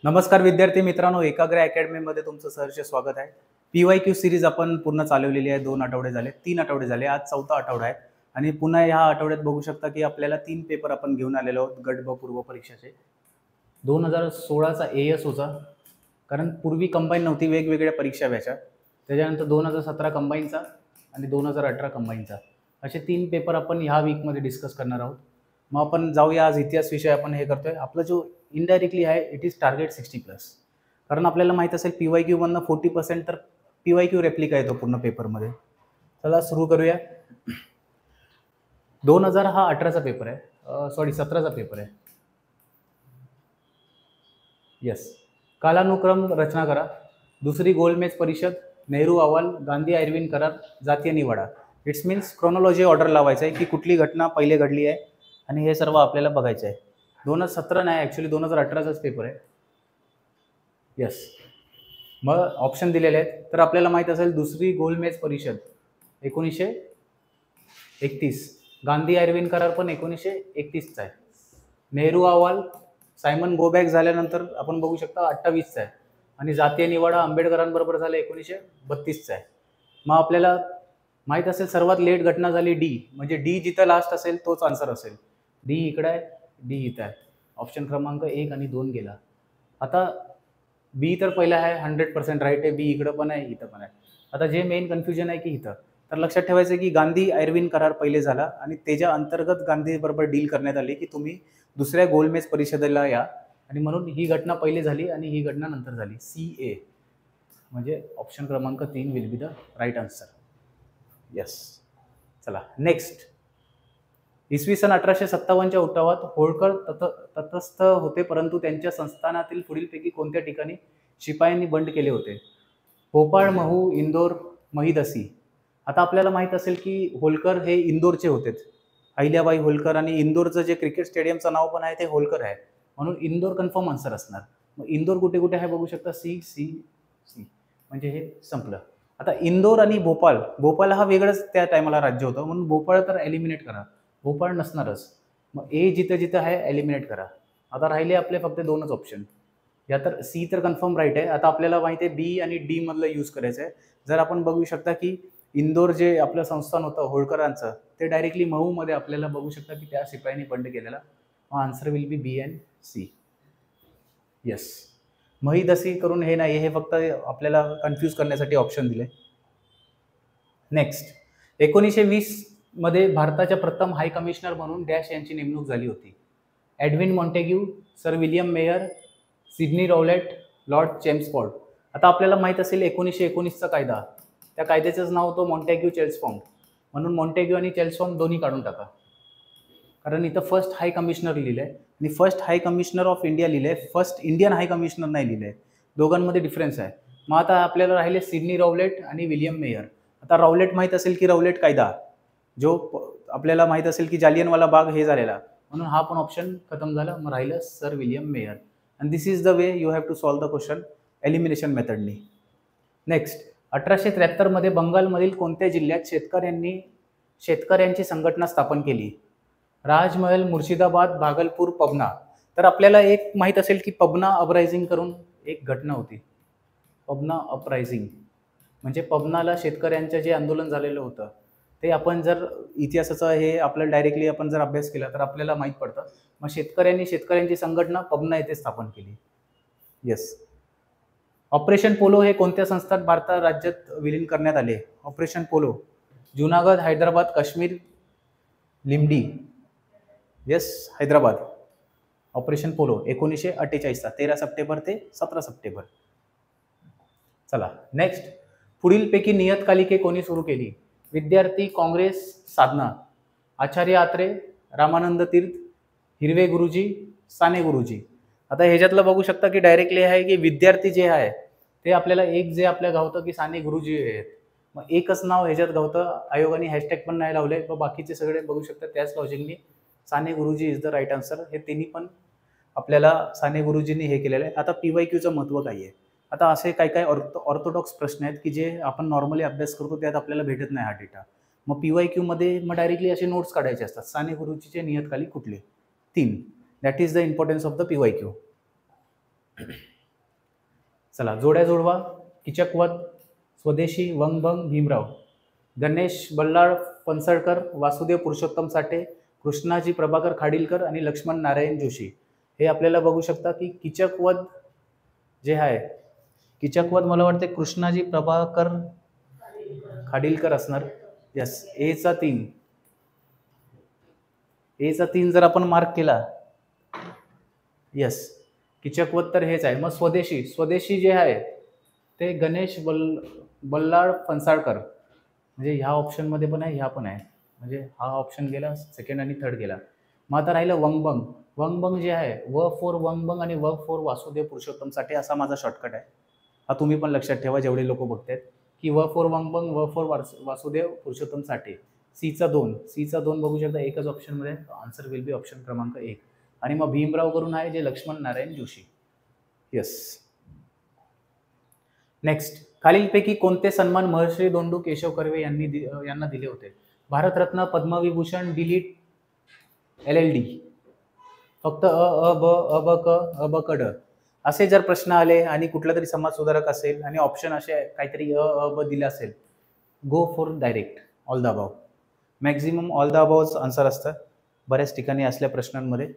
नमस्कार विद्यार्थी मित्रांनो, एकाग्र अकॅडमीमध्ये तुमचं सहर्ष स्वागत आहे. PYQ सिरीज आपण पूर्ण चालवलेली आहे. 2 आठवडे झाले, 3 आठवडे झाले, आज 4था आठवडा आहे आणि पुन्हा ह्या आठवड्यात बघू शकता की आपल्याला 3 पेपर आपण घेऊन आलेलो आहोत गट ब पूर्व परीक्षाचे. 2016चा AS होता, कारण पूर्वी कंबाईन नव्हती, वेगवेगळ्या परीक्षा व्हायच्या. त्याच्यानंतर 2017 कंबाईनचा आणि 2018 कंबाईनचा, असे 3 पेपर आपण ह्या वीकमध्ये डिस्कस करणार आहोत. मग आपण जाऊया, आज इतिहास विषय आपण हे करतोय. आपला जो इनडायरेक्टली आहे इट इज टार्गेट 60+, कारण आपल्याला माहित असेल PYQ मधनं 40% तर PYQ रेप्लिका येतो पूर्ण पेपरमध्ये. चला सुरू करूया. 2000 हा 18चा पेपर आहे, 17चा पेपर आहे. यस. कालानुक्रम रचना करा. दुसरी गोलमेज परिषद, नेहरू अहवाल, गांधी आयर्विन करार, जातीय निवाडा. इट्स मीन्स क्रोनॉलॉजी ऑर्डर लावायचं आहे की कुठली घटना पहिले घडली आहे आणि हे सर्व आपल्याला बघायचं आहे. 2017 नाही, ॲक्च्युली 2018चाच पेपर आहे. यस. मग ऑप्शन दिलेले आहेत. तर आपल्याला माहीत असेल दुसरी गोलमेज परिषद 1931, गांधी आयर्विन करार पण 1931चा आहे. नेहरू अहवाल सायमन गोबॅक झाल्यानंतर आपण बघू शकता 28चा आहे आणि जातीय निवाडा आंबेडकरांबरोबर झाला 1932चा आहे. मग आपल्याला माहीत असेल सर्वात लेट घटना झाली डी, म्हणजे डी जिथं लास्ट असेल तोच आन्सर असेल. डी इकडे आहे, डी इथं आहे. ऑप्शन क्रमांक 1 आणि 2 गेला. आता बी तर पहिला आहे, 100% राईट आहे. बी इकडं पण आहे, इथं पण आहे. आता जे मेन कन्फ्युजन आहे की इथं, तर लक्षात ठेवायचं की गांधी आयर्विन करार पहिले झाला आणि त्याच्या अंतर्गत गांधी बरोबर डील करण्यात आली की तुम्ही दुसऱ्या गोलमेज परिषदेला या, आणि म्हणून ही घटना पहिले झाली आणि ही घटना नंतर झाली. CA म्हणजे ऑप्शन क्रमांक 3 will be the right answer. Yes. चला नेक्स्ट. इसवी सन 1857च्या उठावात होळकर तटस्थ होते, परंतु त्यांच्या संस्थानातील पुढीलपैकी कोणत्या ठिकाणी शिपायांनी बंड केले होते? भोपाळ, महू, इंदोर, महिदसी. आता आपल्याला माहित असेल की होळकर हे इंदोरचे होते, अहिल्याबाई होळकर, आणि इंदोरचं जे क्रिकेट स्टेडियमचं नाव पण आहे ते होळकर आहे, म्हणून इंदोर कन्फर्म आन्सर असणार. मग इंदोर कुठे कुठे आहे बघू शकता, सी सी सी, म्हणजे हे संपलं. आता इंदोर आणि भोपाळ हा वेगळंच त्या टायमाला राज्य होतं, म्हणून भोपाळ तर एलिमिनेट करा, भोपाळ नसणारच. मग ए जिथं जिथं आहे एलिमिनेट करा. आता राहिले आपले फक्त 2च ऑप्शन. या तर सी तर कन्फर्म राईट आहे. आता आपल्याला माहिती आहे बी आणि डी मधलं यूज करायचं आहे. जर आपण बघू शकता की इंदोर जे आपलं संस्थान होतं होळकरांचं, ते डायरेक्टली महूमध्ये आपल्याला बघू शकता की त्या शिपायांनी बंड केलेला. मग answer will be B and C. Yes. महिदसी करून हे नाही, हे फक्त आपल्याला कन्फ्यूज करण्यासाठी ऑप्शन दिले. नेक्स्ट. 1920 मध्ये भारताच्या प्रथम हाय कमिशनर म्हणून डॅश यांची नेमणूक झाली होती. Edwin Montagu, sir William Meyer, Sydney Rowlatt, Lord Chelmsford. आता आपल्याला माहित असेल 1919चा कायदा, त्या कायद्याचंच नाव होतं मॉन्टेग्यू चेल्सफोर्ड, म्हणून मॉन्टेग्यू आणि चेल्सफोर्ड दोन्ही काढून टाका, कारण इथं फर्स्ट हाय कमिशनर लिहिलंय आणि first high commissioner of India लिहिलंय, फर्स्ट इंडियन हाय कमिशनर नाही लिहिलंय. दोघांमध्ये डिफरन्स आहे. मग आता आपल्याला राहिले सिडनी रॉवलेट आणि विलियम मेयर. आता रॉवलेट माहित असेल की रॉवलेट कायदा, जो आपल्याला माहित असेल की जालियनवाला बाग हे झालेला, म्हणून हा पण ऑप्शन खतम झाला. मग राहिलं sir William Meyer. And this is the way you have to solve the question elimination मेथडनी. नेक्स्ट. 1873 मध्ये बंगालमधील कोणत्या जिल्ह्यात शेतकऱ्यांची संघटना स्थापन केली? राजमहल, मुर्शिदाबाद, भागलपूर, पबना. तर आपल्याला एक माहित असेल की पबना अपरायझिंग करून एक घटना होती. पबना अपरायझिंग म्हणजे पबनाला शेतकऱ्यांचं जे आंदोलन झालेलं होतं ते आपण जर इतिहासाचा हे आपल्याला डायरेक्टली आपण जर अभ्यास केला तर आपल्याला माहीत पडतं. मग शेतकऱ्यांची संघटना पबना येथे स्थापन केली. येस. ऑपरेशन पोलो हे कोणत्या संस्थात भारत राज्यात विलीन करण्यात आले? Operation Polo Junagadh, Hyderabad, Kashmir, Limdi. Yes, Hyderabad. Operation Polo 1948चा 13 सप्टेंबर ते 17 सप्टेंबर. चला नेक्स्ट. पुढीलपैकी नियतकालिके कोणी सुरू केली? विद्यार्थी काँग्रेस, साधना, आचार्य आत्रे, रामानंद तीर्थ, हिरवे गुरुजी, साने गुरुजी. आता ह्याच्यातलं बघू शकता की डायरेक्टली आहे की विद्यार्थी जे आहे ते आपल्याला एक जे आपल्या गावतं की साने गुरुजी आहेत, मग एकच नाव ह्याच्यात गावतं. आयोगाने हॅशटॅग पण नाही लावले, व बाकीचे सगळे बघू शकता त्याच लॉजिकनी Sane Guruji is the right answer. हे तिन्ही पण आपल्याला साने गुरुजींनी हे केलेलं आहे. आता PYQचं महत्त्व काय आहे? आता असे काय ऑर्थोडॉक्स प्रश्न आहेत की जे आपण नॉर्मली अभ्यास करतो त्यात आपल्याला भेटत नाही हा डेटा. मग PYQ मध्ये मग डायरेक्टली असे नोट्स काढायचे असतात. साने गुरुजीचे नियतकालिक कुठले? 3. That is the importance of the PYQ. चला, जोड्या जोडवा. किचकवध, स्वदेशी, वंगभंग, भीमराव. गणेश बल्लाळ फणसळकर, वासुदेव पुरुषोत्तम साठे, कृष्णाजी प्रभाकर खाडीलकर आणि लक्ष्मण नारायण जोशी. हे आपल्याला बघू शकता की किचकवध जे आहे, किचकवध मला वाटते कृष्णाजी प्रभाकर खाडीलकर असणार. यस, एचा 3 जर आपण मार्क केला, यस, किचकवध तर हेच आहे. मग स्वदेशी जे आहे ते गणेश बल्लाळ फणसाळकर, म्हणजे ह्या ऑप्शनमध्ये पण आहे, ह्या पण आहे, म्हणजे हा ऑप्शन गेला, सेकंड आणि थर्ड गेला. मग आता राहिलं वंगभंग जे आहे, व फॉर वंगभंग आणि व फॉर वासुदेव पुरुषोत्तम साठे, असा माझा शॉर्टकट आहे. हा तुम्ही पण लक्षात ठेवा जेवढे लोक बघतात, की व फॉर वंगभंग, व फॉर वासुदेव पुरुषोत्तम साठे. सीचा 2 बघू शकता एकच ऑप्शनमध्ये, आन्सर विल बी ऑप्शन क्रमांक 1. आणि मग भीमराव करून आहे जे लक्ष्मण नारायण जोशी. यस. नेक्स्ट, खालीलपैकी कोणते सन्मान महर्षी धोंडू केशव कर्वे यांना दिले होते? Bharat Ratna, Padma Vibhushan, delete, LLD. फक्त अ ब क ड असे जर प्रश्न आले आणि कुठला तरी समाज सुधारक असेल आणि ऑप्शन असे काहीतरी ब दिले असेल, go for direct all the above. Maximum all the अबावच आन्सर असतं बऱ्याच ठिकाणी असल्या प्रश्नांमध्ये.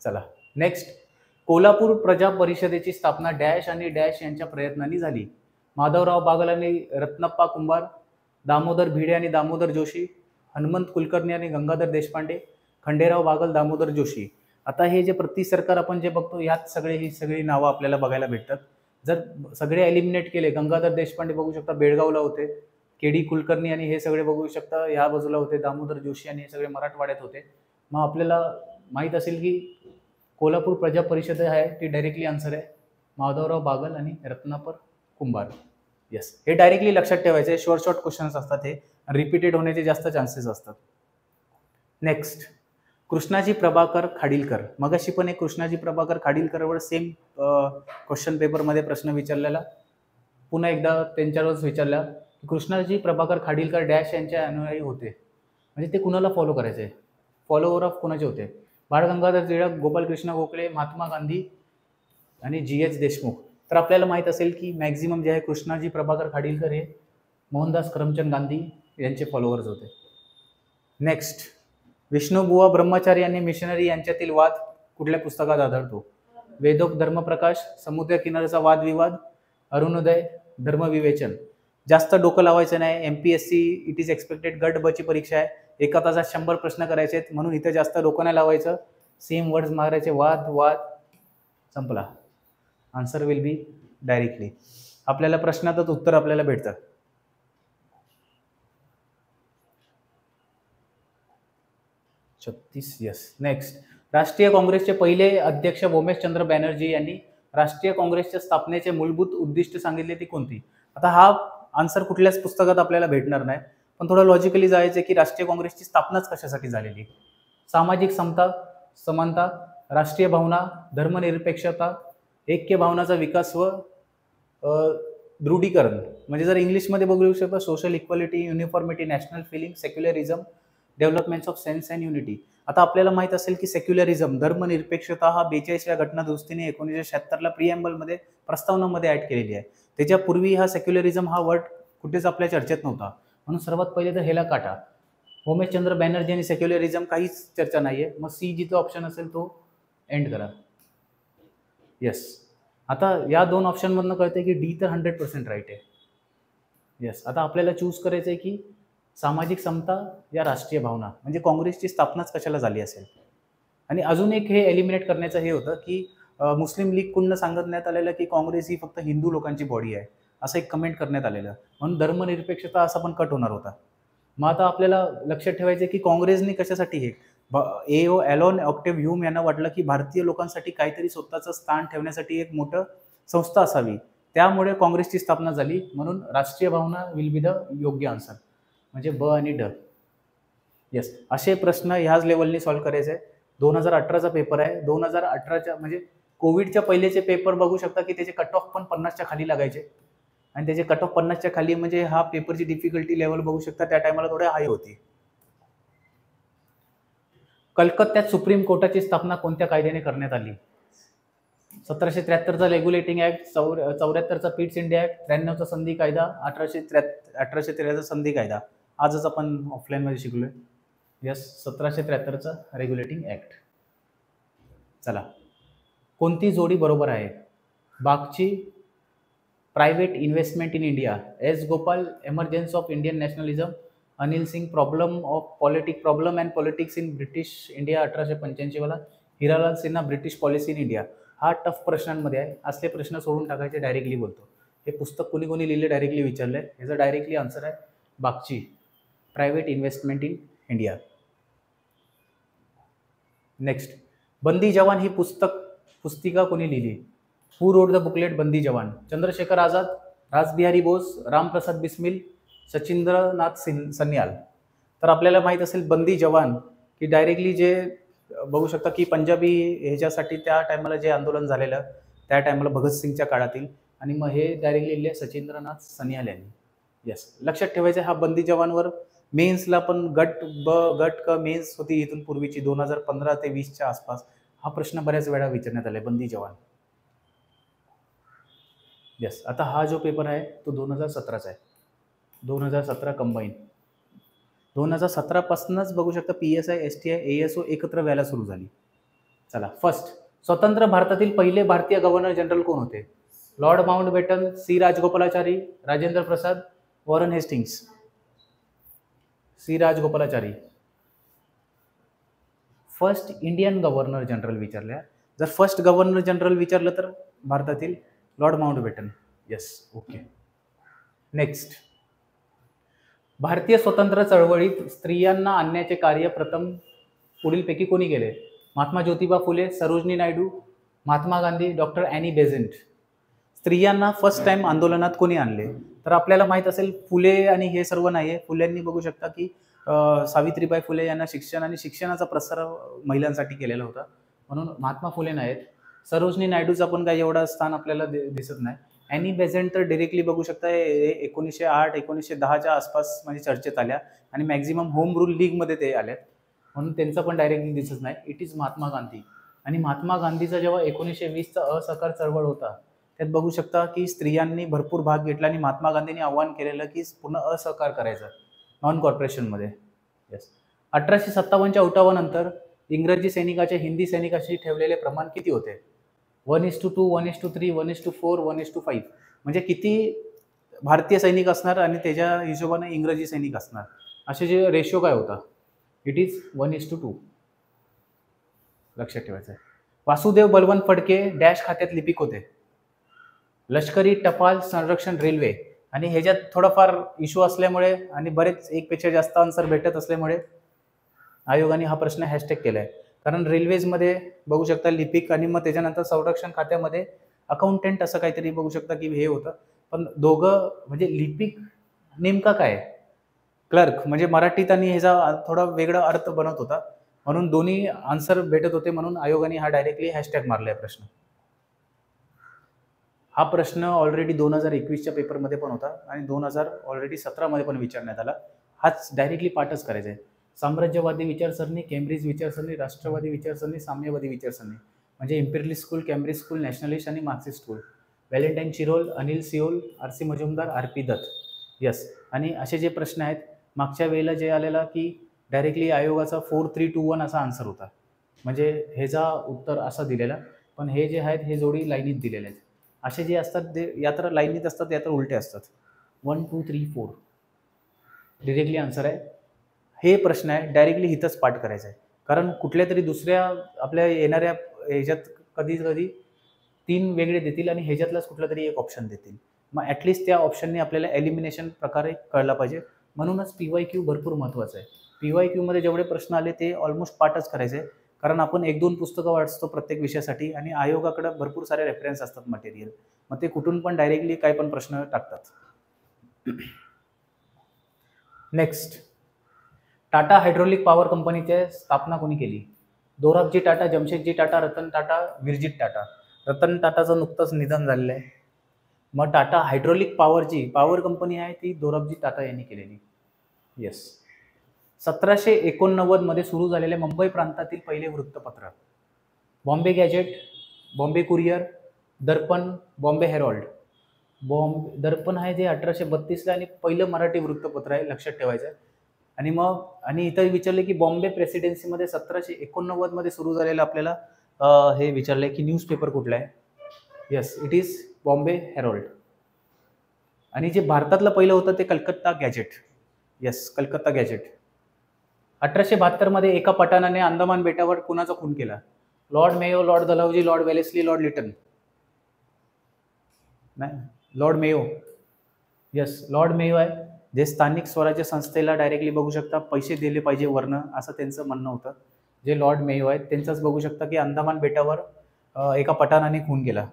चला, नेक्स्ट, कोल्हापूर प्रजा परिषदेची स्थापना डॅश आणि डॅश यांच्या प्रयत्नांनी झाली. माधवराव बागल आणि रत्नप्पा कुंभार, दामोदर भिडे आणि दामोदर जोशी, हनुमंत कुलकर्णी आणि गंगाधर देशपांडे, खंडेराव बागल, दामोदर जोशी. आता हे जे प्रति सरकार आपण जे बघतो यात ही सगळी नावं आपल्याला बघायला भेटतात. जर सगळे एलिमिनेट केले, गंगाधर देशपांडे बघू शकता बेळगावला होते, KD कुलकर्णी आणि हे सगळे बघू शकता ह्या बाजूला होते, दामोदर जोशी आणि हे सगळे मराठवाड्यात होते. मग आपल्याला माहीत असेल की कोल्हापूर प्रजा परिषद आहे ती डायरेक्टली आन्सर आहे माधवराव बागल आणि रत्नापर कुंभार. येस, हे डायरेक्टली लक्षात ठेवायचे. शॉर्ट क्वेश्चन्स असतात हे, रिपीटेड होण्याचे जास्त चान्सेस असतात. नेक्स्ट, कृष्णाजी प्रभाकर खाडीलकर. मगाशी पण एक कृष्णाजी प्रभाकर खाडीलकरवर सेम क्वेश्चन पेपरमध्ये प्रश्न विचारलेला, पुन्हा एकदा त्यांच्यावरच विचारला. कृष्णाजी प्रभाकर खाडीलकर डॅश यांचे अनुयायी होते, म्हणजे ते कुणाला फॉलो करायचे, फॉलोवर ऑफ कुणाचे होते? बाळ गंगाधर टिळक, गोपालकृष्ण गोखले, महात्मा गांधी आणि GH देशमुख. तर आपल्याला माहित असेल की मॅक्झिमम जे आहे कृष्णाजी प्रभाकर खाडीलकर हे मोहनदास करमचंद गांधी यांचे फॉलोअर्स होते. नेक्स्ट, विष्णुबुवा ब्रह्मचारी आणि मिशनरी यांच्यातील वाद कुठल्या पुस्तकात आढळतो? वेदोक धर्मप्रकाश, समुद्र किनाऱ्याचा वादविवाद, अरुणोदय, धर्मविवेचन. जास्त डोकं लावायचं नाही. MPSC इट इज एक्सपेक्टेड गट ब ची परीक्षा आहे, एका तासात 100 प्रश्न करायचे आहेत, म्हणून इथे जास्त डोकं नाही लावायचं. सेम वर्ड्स मारायचे, वाद, संपला. Answer will be directly. आपल्याला प्रश्नातच उत्तर आपल्याला भेटतं. यस. नेक्स्ट, राष्ट्रीय काँग्रेसचे पहिले अध्यक्ष उमेशचंद्र बॅनर्जी यांनी राष्ट्रीय काँग्रेसच्या स्थापनेचे मूलभूत उद्दिष्ट सांगितले ती कोणती? आता हा आन्सर कुठल्याच पुस्तकात आपल्याला भेटणार नाही, पण थोडं लॉजिकली जायचं की राष्ट्रीय काँग्रेसची स्थापनाच कशासाठी झालेली? सामाजिक समता, समानता, राष्ट्रीय भावना, धर्मनिरपेक्षता, ऐक्य भावनाचा विकास व दृढीकरण. म्हणजे जर इंग्लिशमध्ये बघू शकता, social equality, uniformity, national feeling, secularism, development of sense and unity. आता आपल्याला माहित असेल की सेक्युलरिझम, धर्मनिरपेक्षता हा 42व्या घटनादुरुस्तीने 1976ला प्रिएम्बलमध्ये प्रस्तावनामध्ये ऍड केलेली आहे. त्याच्यापूर्वी हा सेक्युलरिझम हा वर्ड कुठेच आपल्या चर्चेत नव्हता, म्हणून सर्वात पहिले तर हेला काटा. उमेशचंद्र बॅनर्जी आणि सेक्युलरिझम काहीच चर्चा नाहीये. मग सी जिथं ऑप्शन असेल तो एंड करा. येस, आता या 2 ऑप्शनमधनं कळते की डी तर 100% राईट आहे. येस, आता आपल्याला चूज करायचं आहे की सामाजिक समता या राष्ट्रीय भावना, म्हणजे काँग्रेसची स्थापनाच कशाला झाली असेल. आणि अजून एक हे एलिमिनेट करण्याचं हे होतं की मुस्लिम लीग कडून सांगण्यात आलेलं की काँग्रेस ही फक्त हिंदू लोकांची बॉडी आहे, असं एक कमेंट करण्यात आलेलं, म्हणून धर्मनिरपेक्षता असा पण कट होणार होता. मग आता आपल्याला लक्षात ठेवायचं की काँग्रेसने कशासाठी हे ॲलोन ऑक्टेव्ह ह्यूम यांना वाटलं की भारतीय लोकांसाठी काहीतरी स्वतःचं स्थान ठेवण्यासाठी एक मोठं संस्था असावी, त्यामुळे काँग्रेसची स्थापना झाली. म्हणून राष्ट्रीय भावना विल बी द योग्य आन्सर, म्हणजे ब आणि ड. येस, असे प्रश्न ह्याच लेवलनी सॉल्व्ह करायचे. 2018चा पेपर आहे. 2018च्या म्हणजे कोविडच्या पहिलेचे पेपर बघू शकता की त्याचे कट ऑफ पण 50च्या खाली लागायचे, आणि त्याचे कट ऑफ 50च्या खाली म्हणजे हा पेपरची डिफिकल्टी लेवल बघू शकता त्या टायमाला थोडी हाय होती. कलकत्त्यात सुप्रीम कोर्टाची स्थापना कोणत्या कायद्याने करण्यात आली? 1773चा रेग्युलेटिंग ऍक्ट, 74चा पिट्स इंडिया ऍक्ट, 93चा संधी कायदा, 1813चा संधी कायदा. आजच आपण ऑफलाईन मध्ये शिकलोय. यस, 1773चा रेग्युलेटिंग ऍक्ट. चला, कोणती जोडी बरोबर आहे? Bagchi private investment in India, S Gopal emergence of Indian nationalism, Anil Singh problem and politics in British India 1885 वाला, Hiralal Sinha British policy in India. हा टफ प्रश्नांमध्ये आहे. असले प्रश्न सोडून टाकायचे, डायरेक्टली बोलतो. हे पुस्तक कोणी कोणी लिहिले, डायरेक्टली विचारलंय. ह्याचा डायरेक्टली आन्सर आहे Bagchi private investment in India. Next, बंदी जवान ही पुस्तिका कोणी लिहिली? हू रोड द बुकलेट बंदी जवान? चंद्रशेखर आझाद, रासबिहारी बोस, रामप्रसाद बिस्मिल, सचिंद्रनाथ सन्याल. तर आपल्याला माहीत असेल बंदी जवान की डायरेक्टली जे बघू शकता की पंजाबी ह्याच्यासाठी त्या टायमाला जे आंदोलन झालेलं, त्या टायमाला भगतसिंगच्या काळातील, आणि मग हे डायरेक्टली लिहिले सचिंद्रनाथ सन्याल यांनी. येस, लक्षात ठेवायचं हा बंदी जवानवर मेन्सला पण गट क मेन्स होती इथून पूर्वीची 2015 ते 20च्या आसपास. हा प्रश्न बऱ्याच वेळा विचारण्यात आलाय, बंदी जवान. येस, आता हा जो पेपर आहे तो 2017चा आहे. 2017 कंबाईन. 2017 पासूनच बघू शकता PSI, STI, ASO एकत्र व्हायला सुरू झाली. चला, फर्स्ट, स्वतंत्र भारतातील पहिले भारतीय गव्हर्नर जनरल कोण होते? Lord Mountbatten, C Rajagopalachari, Rajendra Prasad, Warren Hastings. C Rajagopalachari. First Indian governor general विचारल्या. जर फर्स्ट गव्हर्नर जनरल विचारलं तर भारतातील Lord Mountbatten. Yes, okay. Next, भारतीय स्वतंत्र चळवळीत स्त्रियांना आणण्याचे कार्य प्रथम पुढीलपैकी कोणी केले? Mahatma Jyotiba Phule, Sarojini Naidu, Mahatma Gandhi, doctor Annie Besant. स्त्रियांना फर्स्ट टाइम आंदोलनात कोणी आणले? तर आपल्याला माहित असेल फुले आणि हे सर्व नाहीये. फुल्यांनी बघू शकता की सावित्रीबाई फुले यांना शिक्षण आणि शिक्षणाचा प्रसार महिलांसाठी केलेला होता, म्हणून महात्मा फुले नाहीत. सरोजिनी नायडूचा पण काही एवढा स्थान आपल्याला दिसत नाही. ॲनी बेझंट तर डिरेक्टली बघू शकता 1908-1910च्या आसपास म्हणजे चर्चेत आल्या आणि मॅक्झिमम होम रूल लीगमध्ये ते आल्यात, म्हणून त्यांचा पण डायरेक्टली दिसत नाही. It is Mahatma Gandhi. आणि महात्मा गांधीचा जेव्हा 1920चा असहकार चळवळ होता, त्यात बघू शकता की स्त्रियांनी भरपूर भाग घेतला आणि महात्मा गांधींनी आव्हान केलेलं की पूर्ण असहकार करायचं नॉन कॉर्पोरेशनमध्ये. येस, 1857च्या उठावानंतर इंग्रजी सैनिकाचे हिंदी सैनिकाशी ठेवलेले प्रमाण किती होते? 1:2, 1:3, 1:4, 1:5. म्हणजे किती भारतीय सैनिक असणार आणि त्याच्या हिशोबाने इंग्रजी सैनिक असणार, असे जे रेशो काय होता? It is 1:2. लक्षात ठेवायचं आहे. वासुदेव बलवंत फडके डॅश खात्यात लिपिक होते? लष्करी, टपाल, संरक्षण, रेल्वे. आणि ह्याच्यात थोडाफार इश्यू असल्यामुळे आणि बरेच एकपेक्षा जास्त आन्सर भेटत असल्यामुळे आयोगाने हा प्रश्न हॅशटॅग केलाय. कारण रेल्वेजमध्ये बघू शकता लिपिक आणि मग त्याच्यानंतर संरक्षण खात्यामध्ये अकाउंटंट असं काहीतरी बघू शकता की हे होतं. पण दोघं म्हणजे लिपिक नेमका काय? क्लर्क म्हणजे मराठीत आणि ह्याचा थोडा वेगळा अर्थ बनत होता, म्हणून दोन्ही आन्सर भेटत होते, म्हणून आयोगाने हा डायरेक्टली हॅशटॅग मारलाय प्रश्न. हा प्रश्न ऑलरेडी 2021च्या पेपरमध्ये पण होता आणि 2017मध्ये पण विचारण्यात आला. हाच डायरेक्टली पाठच करायचा आहे. साम्राज्यवादी विचारसरणी, केम्ब्रिज विचारसरणी, राष्ट्रवादी विचारसरणी, साम्यवादी विचारसरणी. म्हणजे imperialist school, Cambridge school, nationalist आणि Marxist school. Valentine Chirol, Anil Seal, RC Majumdar, RP Dutt. Yes, आणि असे जे प्रश्न आहेत मागच्या वेळेला जे आलेला की डायरेक्टली आयोगाचा 4321 असा आन्सर होता, म्हणजे ह्याचा उत्तर असा दिलेला. पण हे जे आहेत हे जोडी लाईनीत दिलेले आहेत. असे जे असतात ते या तर लाईनीत असतात, या तर उलटे असतात. 1, 2, 3, 4 डिरेक्टली आन्सर आहे. हे प्रश्न आहे डायरेक्टली हिथंच पाठ करायचं आहे, कारण कुठल्या तरी दुसऱ्या आपल्या येणाऱ्या ह्याच्यात कधी 3 वेगळे देतील आणि ह्याच्यातलाच कुठला तरी एक ऑप्शन देतील. मग ॲटलिस्ट त्या ऑप्शनने आपल्याला एलिमिनेशन प्रकारे कळला पाहिजे. म्हणूनच PYQ भरपूर महत्त्वाचं आहे. PYQ मध्ये जेवढे प्रश्न आले ते ऑलमोस्ट पाठच करायचे, कारण आपण 1-2 पुस्तकं वाचतो प्रत्येक विषयासाठी आणि आयोगाकडे भरपूर सारे रेफरन्स असतात मटेरियल, मग ते कुठून पण डायरेक्टली काय पण प्रश्न टाकतात. नेक्स्ट, टाटा हायड्रॉलिक पॉवर कंपनीची स्थापना कोणी केली? दोराबजी टाटा, जमशेदजी टाटा, रतन टाटा, विरजित टाटा. रतन टाटाचं नुकतंच निधन झालेलं आहे. मग टाटा हायड्रॉलिक पॉवर कंपनी आहे ती दोराबजी टाटा यांनी केलेली. येस. 1789 मध्ये सुरू झालेले मुंबई प्रांतातील पहिले वृत्तपत्र? बॉम्बे गॅजेट, बॉम्बे कुरिअर, दर्पण, बॉम्बे हेरॉल्ड. दर्पण आहे जे 1832ला आणि पहिलं मराठी वृत्तपत्र आहे, लक्षात ठेवायचं आहे. आणि इथं विचारले की बॉम्बे प्रेसिडेन्सीमध्ये 1789 मध्ये सुरू झालेलं आपल्याला हे विचारलंय की न्यूजपेपर कुठला आहे. Yes, it is Bombay Herald. आणि जे भारतातलं पहिलं होतं ते Calcutta gazette. Yes, Calcutta gazette. 1872 मध्ये एका पठाणाने अंदमान बेटावर कुणाचा खून केला? Lord Mayo, Lord Dalhousie, Lord Wellesley, Lord Lytton. नाही, Lord Mayo. Yes, Lord Mayo आहे, जे स्थानिक स्वराज्य संस्थेला डायरेक्टली बघू शकता पैसे दिले पाहिजे वर्ण, असं त्यांचं म्हणणं होतं. जे लॉर्ड मेयो आहेत त्यांचंच बघू शकता की अंदमान बेटावर एका पठाणाने खून केला.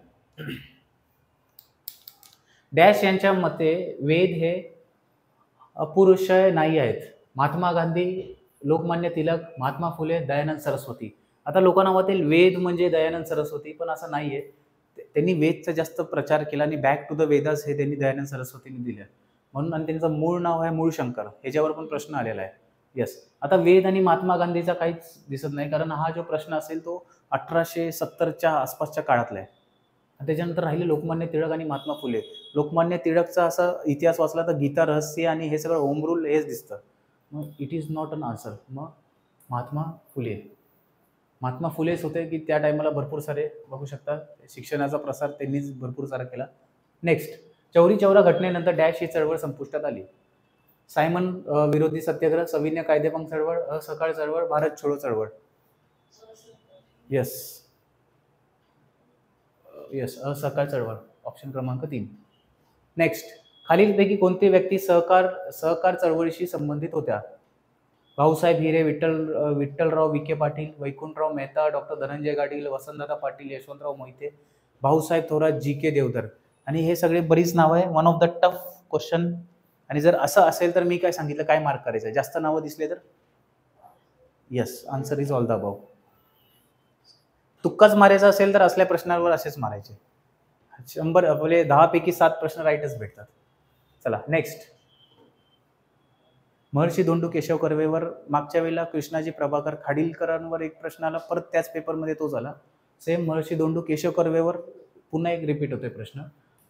डॅश यांच्या मते वेद हे अपुरुषय नाही आहेत. महात्मा गांधी, लोकमान्य तिलक, महात्मा फुले, दयानंद सरस्वती. आता लोकांना वाटेल वेद म्हणजे दयानंद सरस्वती, पण असं नाहीये. त्यांनी वेदचा जास्त प्रचार केला आणि बॅक टू द वेदास हे त्यांनी दयानंद सरस्वतींनी दिलं म्हणून. आणि त्यांचं मूळ नाव आहे मूळशंकर. ह्याच्यावर पण प्रश्न आलेला आहे. येस, आता वेद आणि महात्मा गांधीचा काहीच दिसत नाही, कारण हा जो प्रश्न असेल तो 1870च्या आसपासच्या काळातला आहे. त्याच्यानंतर राहिले लोकमान्य टिळक आणि महात्मा फुले. लोकमान्य टिळकचा असा इतिहास वाचला तर गीता रहस्य आणि हे सगळं होम रूल हेच दिसतं. मग it is not an answer. मग महात्मा फुलेच होते की त्या टायमाला भरपूर सारे बघू शकता शिक्षणाचा प्रसार त्यांनीच भरपूर सारा केला. नेक्स्ट, चौरी चौरा घटनेनंतर डॅश ही चळवळ संपुष्टात आली. सायमन विरोधी सत्याग्रह, सविनय कायदेभंग चळवळ, असहकार चळवळ, भारत छोडो चळवळ. येस, असहकार चळवळ, ऑप्शन क्रमांक 3. नेक्स्ट, खालीलपैकी कोणती व्यक्ती सहकार चळवळीशी संबंधित होत्या? Bhausaheb Hire, Vitthalrao Vikhe Patil, वैकुंठराव Mehta, doctor Dhananjay Gadgil, Vasantdada Patil, Yashwantrao Mohite, Bhausaheb Thorat, GK. देवधर. आणि हे सगळे बरीच नाव आहे. One of the tough question. आणि जर असं असेल तर मी काय सांगितलं, काय मार्क करायचं? जास्त नावं दिसले तर yes, answer is all the above. तुक्काच मारायचा असेल तर असल्या प्रश्नांवर असेच मारायचे. 100 आपले 10 पैकी 7 प्रश्न राईटच भेटतात. चला नेक्स्ट, महर्षी धोंडू केशव कर्वेवर मागच्या वेळेला कृष्णाजी प्रभाकर खाडीलकरांवर एक प्रश्न आला, परत त्याच पेपरमध्ये तो झाला. सेम महर्षी धोंडू केशव कर्वेवर पुन्हा एक रिपीट होतोय प्रश्न.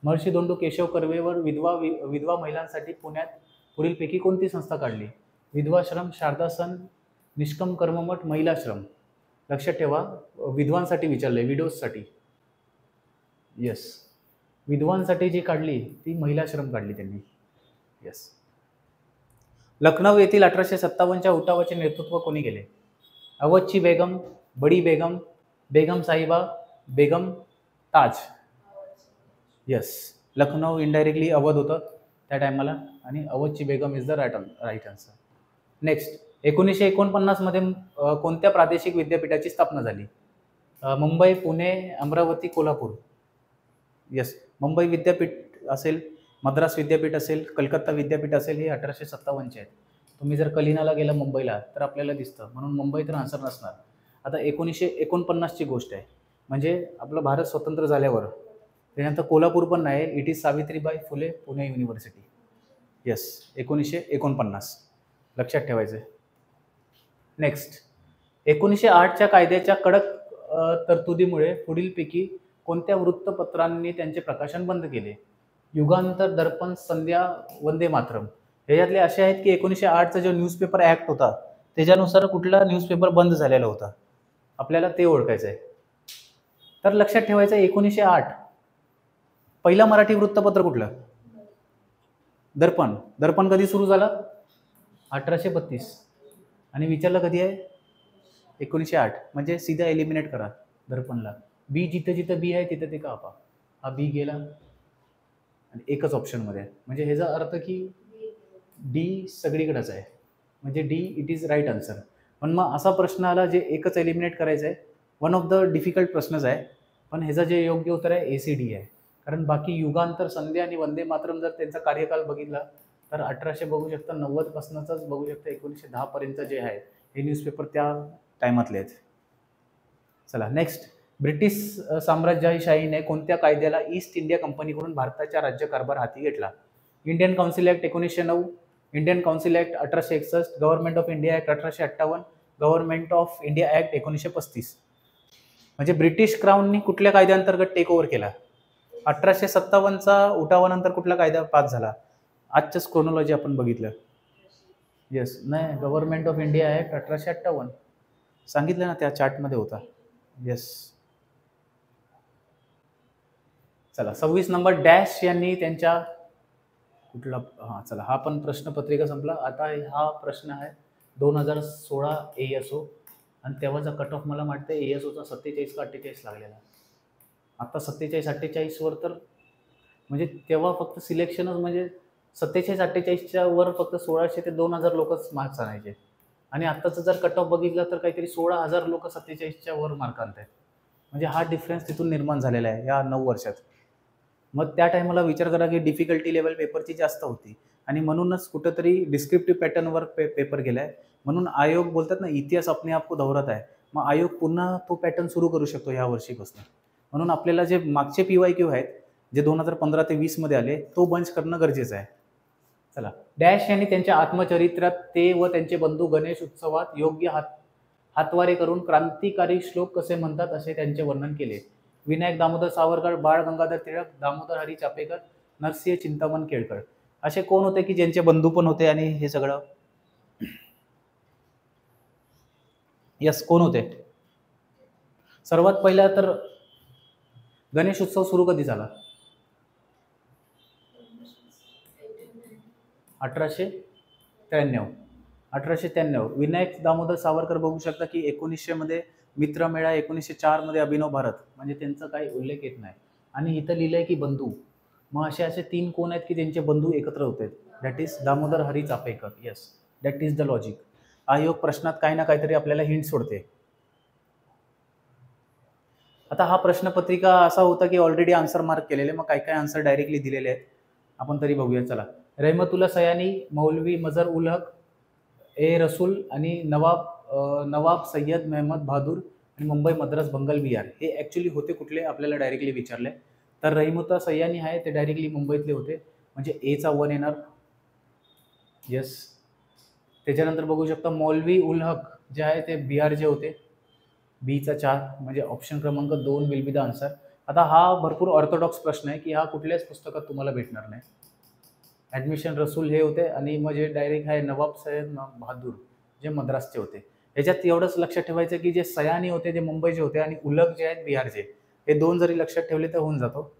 महर्षी धोंडू केशव कर्वेवर विधवा महिलांसाठी पुण्यात पुढीलपैकी कोणती संस्था काढली? विधवाश्रम, शारदासन, निष्कम कर्ममठ, महिलाश्रम. लक्षात ठेवा, विधवांसाठी विचारलंय, विडोजसाठी. येस, विधवांसाठी जी काढली ती महिलाश्रम काढली त्यांनी. येस. लखनौ येथील 1857च्या उठावाचे नेतृत्व कोणी केले? अवधची बेगम, बडी बेगम, बेगम साहिबा, बेगम ताज. येस, लखनौ इनडायरेक्टली अवध होतं त्या टायमाला आणि अवधची Begum is the right answer. Next, 1949 मध्ये कोणत्या प्रादेशिक विद्यापीठाची स्थापना झाली? मुंबई, पुणे, अमरावती, कोल्हापूर. येस, मुंबई विद्यापीठ असेल, मद्रास विद्यापीठ असेल, कलकत्ता विद्यापीठ असेल, हे 1857चे आहेत. तुम्ही जर कलिनाला गेला मुंबईला तर आपल्याला दिसतं, म्हणून मुंबई तर आन्सर नसणार. आता 1949ची गोष्ट आहे, म्हणजे आपलं भारत स्वतंत्र झाल्यावर. त्यानंतर कोल्हापूर पण नाही, it is Savitribai Phule Pune university. Yes, 1949 लक्षात ठेवायचं. नेक्स्ट, 1908च्या कायद्याच्या कडक तरतुदीमुळे पुढीलपैकी कोणत्या वृत्तपत्रांनी त्यांचे प्रकाशन बंद केले? युगांतर, दर्पण, संध्या, वंदे मातरम. ह्याच्यातले असे आहेत की 1908चा जो न्यूजपेपर ऍक्ट होता त्याच्यानुसार कुठला न्यूजपेपर बंद झालेला होता, आपल्याला ते ओळखायचं आहे. तर लक्षात ठेवायचं, 1908 पहिला मराठी वृत्तपत्र कुठलं? दर्पण. दर्पण कधी सुरू झालं? 1832. आणि विचारलं कधी आहे? 1908. म्हणजे सीधा एलिमिनेट करा दर्पणला. बी जिथं जिथं बी आहे तिथं ते कापा. हा बी गेला आणि एकच ऑप्शनमध्ये आहे, म्हणजे ह्याचा अर्थ की डी सगळीकडेच आहे, म्हणजे D it is right answer. पण मग असा प्रश्न आला जे एकच एलिमिनेट करायचं आहे, वन ऑफ द डिफिकल्ट प्रश्नच आहे, पण ह्याचं जे योग्य उत्तर आहे ACD आहे. कारण बाकी युगांतर, संध्या आणि वंदे मातरम जर त्यांचा कार्यकाल बघितला तर 1800 बघू शकता 90 पासूनच बघू शकता 1910 पर्यंत जे आहे हे न्यूजपेपर त्या टायमातले आहेत. चला नेक्स्ट, ब्रिटिश साम्राज्यशाहीने कोणत्या कायद्याला ईस्ट इंडिया कंपनीकडून भारताच्या राज्यकारभार हाती घेतला? Indian council act 1909, Indian council act 1861, government of India act 1858, government of India act 1935. म्हणजे ब्रिटिश क्राऊननी कुठल्या कायद्याअंतर्गत टेक ओव्हर केला? 1857चा उठावानंतर कुठला कायदा पास झाला? आजच्याच क्रोनॉलॉजी आपण बघितलं. येस, नाही, गव्हर्नमेंट ऑफ इंडिया ॲक्ट 1858 सांगितलं ना, त्या चार्टमध्ये होता. येस. चला 26 नंबर, डॅश यांनी त्यांच्या कुठला, हां चला, हा पण प्रश्नपत्रिका संपला. आता हा प्रश्न आहे 2016 ASO, आणि तेव्हाचा कट ऑफ मला वाटतं ASOचा 47 का 48 लागलेला. आता 47-48 वर तर म्हणजे तेव्हा फक्त सिलेक्शनच म्हणजे 47-48च्या वर फक्त 1600 ते 2000 लोकच मार्क्स आणायचे, आणि आत्ताचं जर कट ऑफ बघितलं तर काहीतरी 16,000 लोक 47च्या वर मार्क आणत आहेत. म्हणजे हा डिफरन्स तिथून निर्माण झालेला आहे या 9 वर्षात. मग त्या टायमाला विचार करा की डिफिकल्टी लेवल पेपरची जास्त होती, आणि म्हणूनच कुठंतरी डिस्क्रिप्टिव्ह पॅटर्नवर पेपर गेलाय. म्हणून आयोग बोलतात ना, इतिहास अपने आप को दोहरत आहे. मग आयोग पुन्हा तो पॅटर्न सुरू करू शकतो या वर्षीपासून. म्हणून आपल्याला जे मागचे PYQ आहेत, जे 2015 ते 20 मध्ये आले, तो बंच करणं गरजेचं आहे. चला, डॅश यांनी त्यांच्या आत्मचरित्रात ते व त्यांचे बंधू गणेश उत्सवात योग्य हातवारे करून क्रांतिकारी श्लोक कसे म्हणतात असे त्यांचे वर्णन केले. विनायक दामोदर सावरकर, बाळ गंगाधर टिळक, दामोदर हरी चापेकर, नरसिंह चिंतामण केळकर असे कोण होते की ज्यांचे बंधू पण होते, आणि हे सगळं यस कोण होते? सर्वात पहिला तर गणेश उत्सव सुरू कधी झाला? 1893. विनायक दामोदर सावरकर बघू शकता की 1900 मध्ये मित्रमेळा, 1904 मध्ये अभिनव भारत, म्हणजे त्यांचा काही उल्लेख येत नाही. आणि इथं लिहिलंय की बंधू. मग असे 3 कोण आहेत की त्यांचे बंधू एकत्र होते? That is Damodar Hari Chapekar. Yes, that is the logic. आयोग प्रश्नात काही ना काहीतरी आपल्याला हिंट सोडते. आता हा प्रश्नपत्रिका असा होता की ऑलरेडी आन्सर मार्क केलेले, मग काय काय आन्सर डायरेक्टली दिलेले आहेत आपण तरी बघूया. चला, रहमतुल्ला सयानी, मौलवी मजर उल हक, ए रसूल आणि नवाब सय्यद मेहमद बहादूर आणि मुंबई मद्रास बंगाल बिहार, हे ॲक्च्युली होते कुठले आपल्याला डायरेक्टली विचारले. तर रहमतुल्ला सयानी आहे ते डायरेक्टली मुंबईतले होते, म्हणजे एचा 1 येणार. येस. त्याच्यानंतर बघू शकता मौलवी उल हक जे आहे ते बिहारचे होते, बीचा 4, म्हणजे ऑप्शन क्रमांक 2 विल बी द आन्सर. आता हा भरपूर ऑर्थोडॉक्स प्रश्न आहे की हा कुठल्याच पुस्तकात तुम्हाला भेटणार नाही. ॲडमिशन रसूल हे होते, आणि मग जे डायरेक्ट आहे नवाब सय्यद बहादूर जे मद्रासचे होते. ह्याच्यात एवढंच लक्षात ठेवायचं की जे सयानी होते जे मुंबईचे होते, आणि उलग जे आहेत बिहारचे, हे 2 जरी लक्षात ठेवले तर होऊन जातो.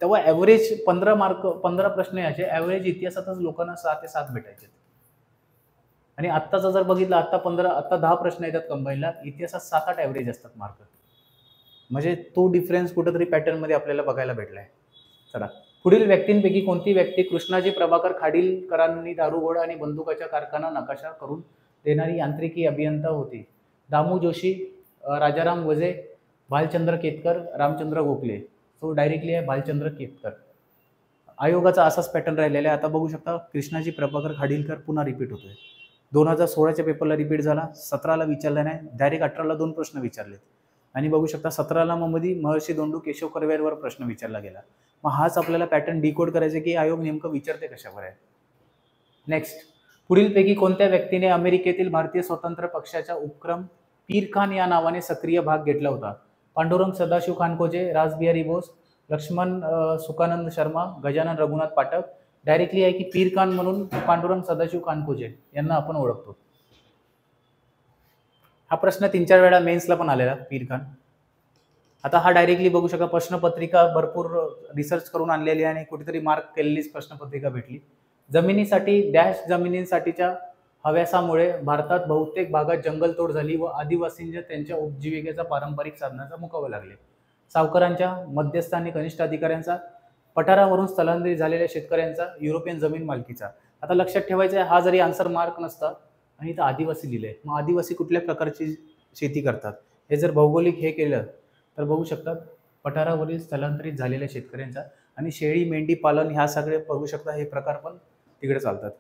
तेव्हा ॲव्हरेज 15 प्रश्न याचे ॲव्हरेज इतिहासातच लोकांना 6 ते 7 भेटायचे. आणि आत्ताचा जर बघितलं, आता 10 प्रश्न येतात कंबाईनला, इतिहासात 7-8 ॲव्हरेज असतात मार्क. म्हणजे तो डिफरन्स कुठेतरी पॅटर्नमध्ये आपल्याला बघायला भेटलाय. चला, पुढील व्यक्तींपैकी कोणती व्यक्ती कृष्णाजी प्रभाकर खाडीलकरांनी दारुगोळा आणि बंदुकाच्या कारखाना नकाशा करून देणारी यांत्रिकी अभियंता होती? दामू जोशी, राजाराम वजे, भालचंद्र केतकर, रामचंद्र गोखले. तो डायरेक्टली आहे भालचंद्र केतकर. आयोगाचा असाच पॅटर्न राहिलेला आहे. आता बघू शकता कृष्णाजी प्रभाकर खाडीलकर पुन्हा रिपीट होतोय. 2016च्या पेपरला रिपीट झाला, 17ला विचारला नाही, डायरेक्ट 18ला 2 प्रश्न विचारलेत, आणि बघू शकता 17ला मध्ये महर्षी दोंडू केशव कर्वेवर प्रश्न विचारला गेला. मग हाच आपल्याला पॅटर्न डिकोड करायचा की आयोग नेमकं विचारते कशावर आहे. नेक्स्ट, पुढीलपैकी कोणत्या व्यक्तीने अमेरिकेतील भारतीय स्वतंत्र पक्षाच्या उपक्रम पीर खान या नावाने सक्रिय भाग घेतला होता? पांडुरंग सदाशिव खानकोजे, रासबिहारी बोस, लक्ष्मण सुकानंद शर्मा, गजानन रघुनाथ पाठक. डायरेक्टली आहे की पीर खान म्हणून पांडुरंग सदाशिव खानकोजे यांना आपण ओळखतो. हा प्रश्न 3-4 वेळा मेन्सला पण आलेला, पीर खान. आता हा डायरेक्टली बघू शकता प्रश्नपत्रिका भरपूर रिसर्च करून आणलेली आणि कुठेतरी मार्क केलेलीच प्रश्नपत्रिका भेटली. जमिनीसाठी डॅश जमिनीसाठीच्या हव्यासामुळे भारतात बहुतेक भागात जंगलतोड झाली व आदिवासींच्या त्यांच्या उपजीविकेचा पारंपरिक साधनाचा मुकावे लागले. सावकारांच्या, मध्यस्थ आणि कनिष्ठ अधिकाऱ्यांचा, पठारावरून स्थलांतरित झालेल्या शेतकऱ्यांचा, युरोपियन जमीन मालकीचा. आता लक्षात ठेवायचं आहे, हा जरी आन्सर मार्क नसता आणि इथं आदिवासी लिहिलंय, मग आदिवासी कुठल्या प्रकारची शेती करतात हे जर भौगोलिक हे केलं तर बघू शकतात पठारावरील स्थलांतरित झालेल्या शेतकऱ्यांचा, आणि शेळी मेंढी पालन ह्या सगळे बघू शकता हे प्रकार पण तिकडे चालतात.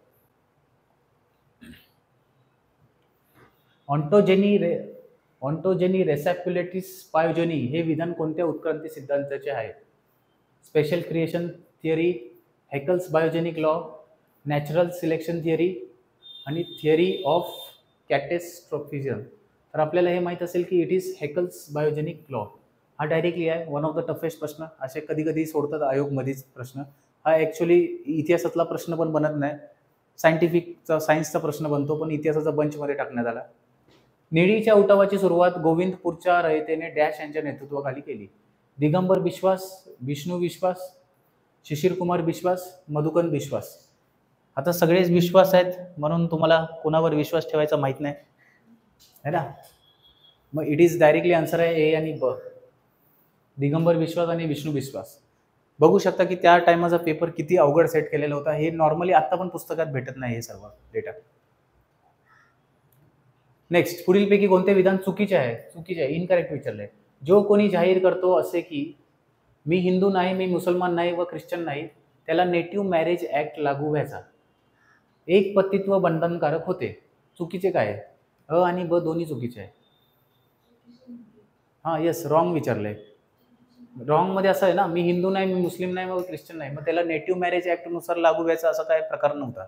ऑन्टोजेनी रेसॅप्युलेटिस पायोजेनी हे विधान कोणत्या उत्क्रांती सिद्धांताचे आहे? Special creation theory, Haeckel's biogenic law, natural selection theory आणि थिअरी ऑफ कॅटेस्ट्रॉफिझम. तर आपल्याला हे माहीत असेल की it is Haeckel's biogenic law. हा डायरेक्टली आहे, वन ऑफ द टफेस्ट प्रश्न. असे कधी कधी सोडतात आयोगमध्येच प्रश्न. हा ॲक्च्युली इतिहासातला प्रश्न पण बनत नाही, सायंटिफिकचा सायन्सचा प्रश्न बनतो, पण इतिहासाचा बंचमध्ये टाकण्यात आला. निळीच्या उठावाची सुरुवात गोविंदपूरच्या रयतेने डॅश यांच्या नेतृत्वाखाली केली. दिगंबर बिश्वास, विष्णू विश्वास, शिशिरकुमार बिश्वास, मधुकन बिश्वास. आता सगळेच विश्वास आहेत, म्हणून तुम्हाला कोणावर विश्वास ठेवायचा माहीत नाही है ना. मग इट इज डायरेक्टली आन्सर आहे ए आणि ब, दिगंबर विश्वास आणि विष्णू विश्वास. बघू शकता की त्या टायमाचा पेपर किती अवघड सेट केलेला होता. हे नॉर्मली आता पण पुस्तकात भेटत नाही हे सर्व डेटा. नेक्स्ट, पुढीलपैकी कोणते विधान चुकीचे आहे? चुकीचे आहे, इनकरेक्ट विचारलंय. जो कोणी जाहीर करतो असे की मी हिंदू नाही, मी मुसलमान नाही व ख्रिश्चन नाही, त्याला नेटिव्ह मॅरेज ऍक्ट लागू व्हायचा. एक पतित्व बंधनकारक होते. चुकीचे काय आहे? अ आणि ब दोन्ही चुकीचे आहे. हां येस, रॉंग विचारलंय. रॉंग मध्ये असं आहे ना, मी हिंदू नाही, मी मुस्लिम नाही, मग ख्रिश्चन नाही, मग त्याला नेटिव्ह मॅरेज ऍक्ट नुसार लागू व्हायचा असा काय प्रकार नव्हता.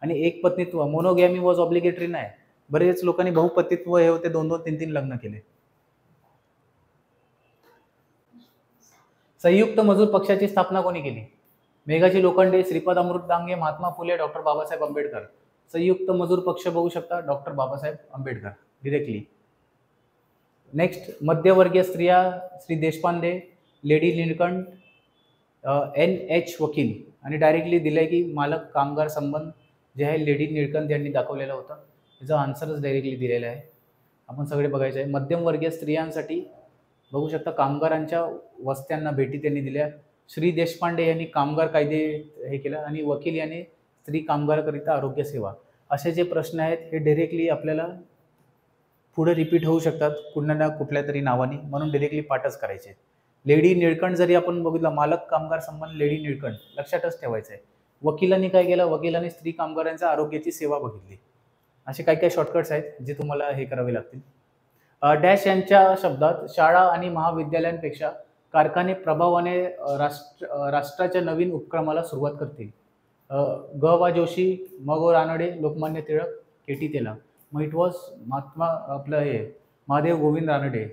आणि एक पत्नीत्व, मोनोगॅमी वॉज ऑब्लिगेटरी नाही. बरेच लोकांनी बहुपतित्व हे होते, 2-2, 3-3 लग्न केले. संयुक्त मजूर पक्षाची स्थापना कोणी केली? मेघाजी लोखंडे, श्रीपाद अमृत डांगे, महात्मा फुले, डॉक्टर बाबासाहेब आंबेडकर. संयुक्त मजूर पक्ष बघू शकता, doctor Babasaheb Ambedkar directly. Next, मध्यवर्गीय स्त्रिया, श्री देशपांडे, लेडी निळकंठ, NH वकील. आणि डायरेक्टली दिलंय की मालक कामगार संबंध जे आहे लेडी निळकंठ यांनी दाखवलेला होता. याचा आन्सरच डायरेक्टली दिलेला आहे. आपण सगळे बघायचं आहे. मध्यमवर्गीय स्त्रियांसाठी बघू शकता कामगारांच्या वस्त्यांना भेटी त्यांनी दिल्या. श्री देशपांडे यांनी कामगार कायदे हे केलं आणि वकील यांनी स्त्री कामगाराकरिता आरोग्य सेवा. असे जे प्रश्न आहेत हे डायरेक्टली आपल्याला पुढे रिपीट होऊ शकतात कुठल्या ना कुठल्या तरी नावाने, म्हणून डायरेक्टली पाठच करायचे. लेडी निळकंठ जरी आपण बघितलं, मालक कामगार संबंध लेडी निळकंठ लक्षातच ठेवायचं आहे. वकिलांनी काय केलं? वकिलांनी स्त्री कामगारांच्या आरोग्याची सेवा बघितली. असे काही काही शॉर्टकट्स आहेत जे तुम्हाला हे करावे लागतील. डॅश यांच्या शब्दात शाळा आणि महाविद्यालयांपेक्षा कारखाने प्रभावाने राष्ट्राच्या नवीन उपक्रमाला सुरुवात करतील. ग वा जोशी, म गो रानडे, लोकमान्य टिळक, KT तेला. मग इट वॉज महात्मा आपलं हे महादेव गोविंद रानडे.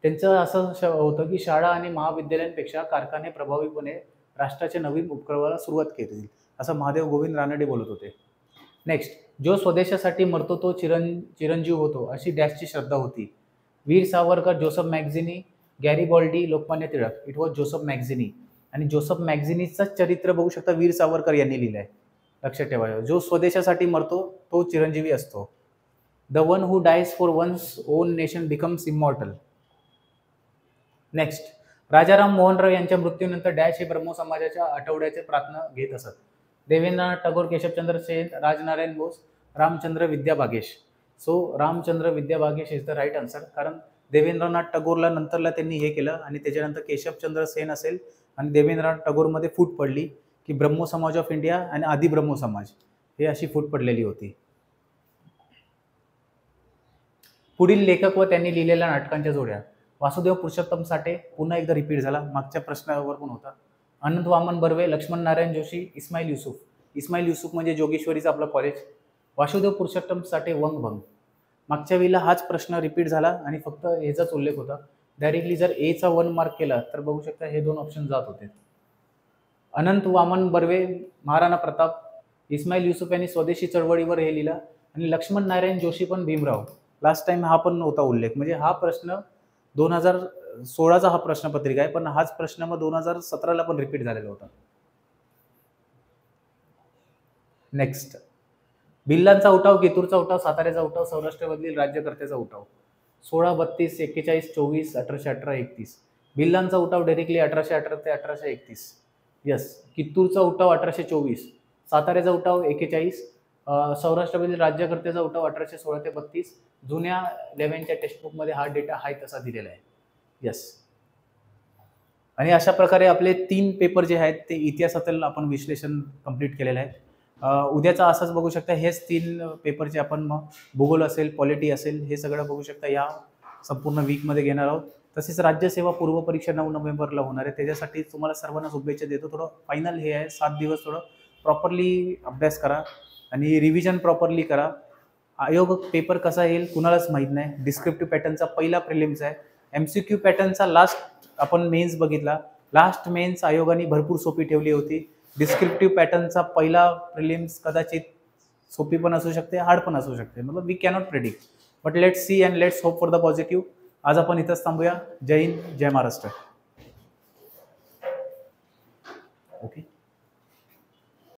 त्यांचं असं होतं की शाळा आणि महाविद्यालयांपेक्षा कारखाने प्रभावीपणे राष्ट्राच्या नवीन उपक्रमाला सुरुवात करतील, असं महादेव गोविंद रानडे बोलत होते. नेक्स्ट, जो स्वदेशासाठी मरतो तो चिरंजीव होतो, अशी डॅशची श्रद्धा होती. Veer Savarkar, Joseph Mazzini, Garibaldi, Lokmanya Tilak. It was Joseph Mazzini. आणि जोसेफ मॅगझिनीचं चरित्र बघू शकता वीर सावरकर यांनी लिहिलं आहे. लक्षात ठेवायचं, जो स्वदेशासाठी मरतो तो चिरंजीवी असतो. The one who dies for one's own nation becomes immortal. Next, Rajaram Mohan Roy यांच्या मृत्यूनंतर डॅश हे ब्रह्मो समाजाच्या आठवड्याचे प्रार्थना घेत असत. Devendranath Tagore, Keshavchandra Sen, Rajnarayan Bose, Ramchandra Vidya Bagesh. So Ramchandra Vidya Bagesh is the right answer, कारण देवेंद्रनाथ टागोरला नंतरला त्यांनी हे केलं आणि त्याच्यानंतर केशवचंद्र सेन असेल आणि देवेंद्रनाथ टागोरमध्ये फूट पडली की ब्रह्मो समाज ऑफ इंडिया आणि आदि ब्रह्मो समाज, हे अशी फूट पडलेली होती. पुढील लेखक व त्यांनी लिहिलेल्या नाटकांच्या जोड्या. वासुदेव पुरुषोत्तम साठे, पुन्हा एकदा रिपीट झाला, मागच्या प्रश्नावर पण होता. अनंत वामन बर्वे, लक्ष्मण नारायण जोशी, इस्माईल युसुफ. इस्माईल युसुफ म्हणजे जोगेश्वरीचं आपलं कॉलेज. वासुदेव पुरुषोत्तम साठे, वंगभंग. मागच्या वेळेला हाच प्रश्न रिपीट झाला आणि फक्त याचाच उल्लेख होता. डायरेक्टली जर एचा 1 मार्क केला तर बघू शकता हे 2 ऑप्शन जात होते. अनंत वामन बर्वे, महाराणा प्रताप. इस्माईल युसुफ यांनी स्वदेशी चळवळीवर हे लिहिलं आणि लक्ष्मण नारायण जोशी पण भीमराव. लास्ट टाइम हा पण नव्हता उल्लेख, म्हणजे हा प्रश्न 2016चा हा प्रश्नपत्रिका आहे, पण हाच प्रश्न मग 2017ला पण रिपीट झालेला होता. नेक्स्ट, भिल्लांचा उठाव, केतूरचा उठाव, साताऱ्याचा उठाव, सौराष्ट्रामधील राज्यकर्त्याचा उठाव. 16, 32, 41, 24, 1818, 31. भिल्लांचा उठाव डायरेक्टली 1818 ते 1831. यस. कित्तूरचा उठाव 1824, साताऱ्याचा उठाव 41, सौराष्ट्रामधील राज्यकर्त्याचा उठाव 1816 ते 32. जुन्या 11च्या टेक्स्टबुकमध्ये हा डेटा आहे तसा दिलेला आहे. यस. आणि अशा प्रकारे आपले 3 पेपर जे आहेत ते इतिहासातील आपण विश्लेषण कंप्लीट केलेलं आहे. उद्याचा असाच बघू शकता, हेच 3 पेपरचे आपण मग भूगोल असेल, पॉलिटी असेल, हे सगळं बघू शकता या संपूर्ण वीकमध्ये घेणार आहोत. तसेच राज्यसेवा पूर्व परीक्षा 9 नोव्हेंबरला होणार आहे. त्याच्यासाठी तुम्हाला सर्वांना शुभेच्छा देतो. थोडं फायनल हे आहे, 7 दिवस थोडं प्रॉपरली अभ्यास करा आणि रिव्हिजन प्रॉपरली करा. आयोग पेपर कसा येईल कुणालाच माहीत नाही. डिस्क्रिप्टिव्ह पॅटर्नचा पहिला प्रिलिम्स आहे, MCQ पॅटर्नचा लास्ट आपण मेन्स बघितला, लास्ट मेन्स आयोगाने भरपूर सोपी ठेवली होती. डिस्क्रिप्टिव्ह पॅटर्नचा पहिला प्रिलिम्स कदाचित सोपी पण असू शकते, हार्ड पण असू शकते, मतलब we cannot predict, but let's see and let's hope for the positive. आज आपण इथंच थांबूया. जय हिंद, जय महाराष्ट्र. ओके.